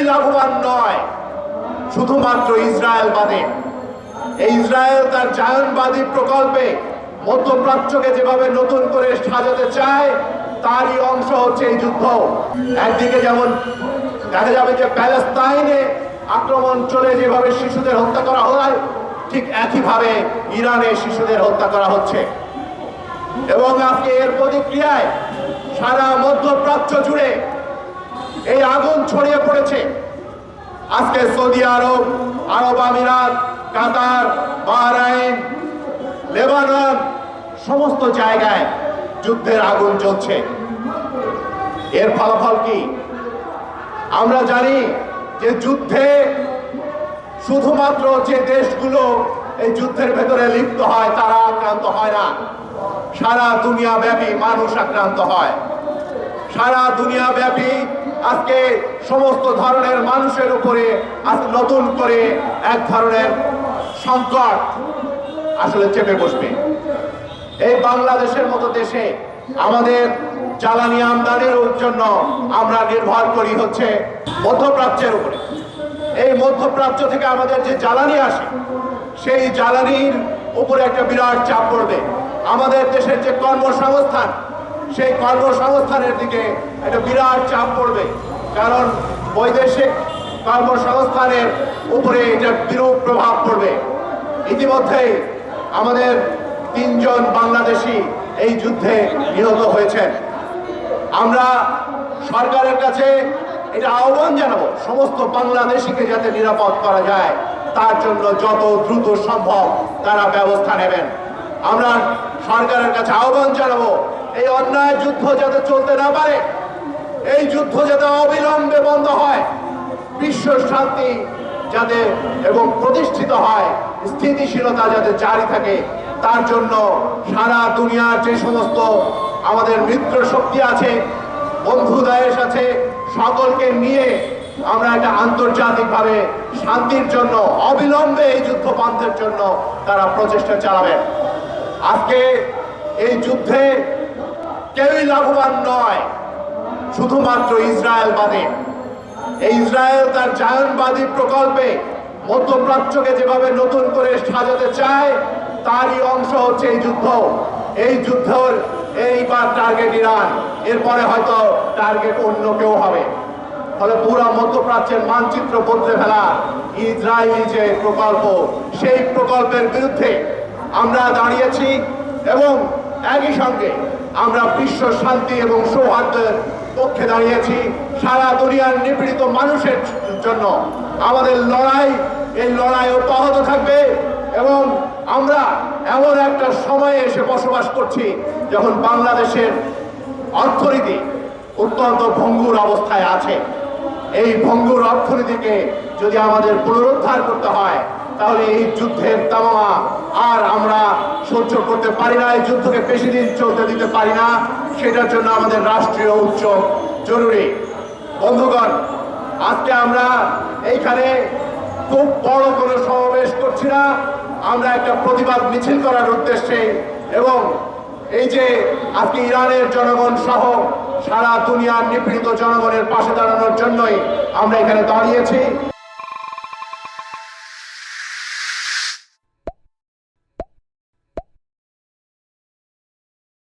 লাভবান নয়, শুধুমাত্র ইসরায়েল বাদে। এই ইসরায়েল তার জায়নবাদী প্রকল্পে মধ্যপ্রাচ্যকে যেভাবে নতুন করে সাজাতে চায়, তারই অংশ হচ্ছে এই যুদ্ধ। একদিকে যেমন দেখা যাবে যে প্যালেস্তাইনে আক্রমণ চলে যেভাবে শিশুদের হত্যা করা হয়, ঠিক একইভাবে ইরানে শিশুদের হত্যা করা হচ্ছে। এবং আজকে এর প্রতিক্রিয়ায় সারা মধ্যপ্রাচ্য জুড়ে এই আগুন ছড়িয়ে পড়েছে। আজকে সৌদি আরব, আরব আমিরাত, কাতার, বাহরাইন, লেবানন, সমস্ত জায়গায় যুদ্ধের আগুন জ্বলছে। এর ফলাফল কি? আমরা জানি যে যুদ্ধে শুধুমাত্র যে দেশগুলো এই যুদ্ধের ভেতরে লিপ্ত হয় তারা আক্রান্ত হয় না, সারা দুনিয়া ব্যাপী মানুষ আক্রান্ত হয়। সারা দুনিয়া ব্যাপী আজকে সমস্ত ধরনের মানুষের উপরে আজকে নতুন করে এক ধরনের সংকট আসলে চেপে বসবে। এই বাংলাদেশের মতো দেশে আমাদের জ্বালানি আমদানির জন্য আমরা নির্ভর করি হচ্ছে মধ্যপ্রাচ্যের উপরে। এই মধ্যপ্রাচ্য থেকে আমাদের যে জ্বালানি আসে, সেই জ্বালানির উপরে একটা বিরাট চাপ পড়বে। আমাদের দেশের যে কর্মসংস্থান, সেই কর্মসংস্থানের দিকে একটা বিরাট চাপ পড়বে, কারণ বৈদেশিক কর্মসংস্থানের উপরে এটা বিরূপ প্রভাব পড়বে। ইতিমধ্যেই আমাদের 3 জন বাংলাদেশি এই যুদ্ধে নিহত হয়েছেন। আমরা সরকারের কাছে এটা আহ্বান জানাবো, সমস্ত বাংলাদেশিকে যাতে নিরাপদ করা যায় তার জন্য যত দ্রুত সম্ভব তারা ব্যবস্থা নেবেন। আমরা সরকারের কাছে আহ্বান জানাবো, এই অন্যায় যুদ্ধ যাতে চলতে না পারে, এই যুদ্ধ যাতে অবিলম্বে বন্ধ হয়, বিশ্ব শান্তি যাতে এবং প্রতিষ্ঠিত হয়, স্থিতিশীলতা যাতে জারি থাকে, তার জন্য সারা দুনিয়ার যে সমস্ত আমাদের মিত্র শক্তি আছে, বন্ধু দেশ আছে, সকলকে নিয়ে আমরা একটা আন্তর্জাতিকভাবে শান্তির জন্য অবিলম্বে এই যুদ্ধ বন্ধের জন্য তারা প্রচেষ্টা চালাবেন। আজকে এই যুদ্ধে কেউই লাভবান নয়, শুধুমাত্র ইসরায়েল বাদে। এই ইসরায়েল তার জায়নবাদী প্রকল্পে মধ্যপ্রাচ্যকে যেভাবে নতুন করে সাজাতে চায়, তারই অংশ হচ্ছে এই যুদ্ধ। এই যুদ্ধের এইবার টার্গেট ইরান, এরপরে হয়তো টার্গেট অন্য কেউ হবে। ফলে পুরো মধ্যপ্রাচ্যের মানচিত্র বদলে ফেলা ইসরায়েলি যে প্রকল্প, সেই প্রকল্পের বিরুদ্ধে আমরা দাঁড়িয়েছি এবং একই সঙ্গে আমরা বিশ্ব শান্তি এবং সৌহার্দ্যের পক্ষে দাঁড়িয়েছি। সারা দুনিয়ার নিপীড়িত মানুষের জন্য আমাদের লড়াই, এই লড়াই অব্যাহত থাকবে। এবং আমরা এমন একটা সময়ে এসে বসবাস করছি যখন বাংলাদেশের অর্থনীতি অত্যন্ত ভঙ্গুর অবস্থায় আছে। এই ভঙ্গুর অর্থনীতিকে যদি আমাদের পুনরুদ্ধার করতে হয়, তাহলে এই যুদ্ধের তামামা আর আমরা সহ্য করতে পারি না, এই যুদ্ধকে বেশি দিন চলতে দিতে পারি না। সেটার জন্য আমাদের রাষ্ট্রীয় উদ্যোগ জরুরি। বন্ধুগণ, আজকে আমরা এইখানে খুব বড় কোনো সমাবেশ করছি না, আমরা একটা প্রতিবাদ মিছিল করার উদ্দেশ্যে এবং এই যে আজকে ইরানের জনগণ সহ সারা দুনিয়ার নিপীড়িত জনগণের পাশে দাঁড়ানোর জন্যই আমরা এখানে দাঁড়িয়েছি।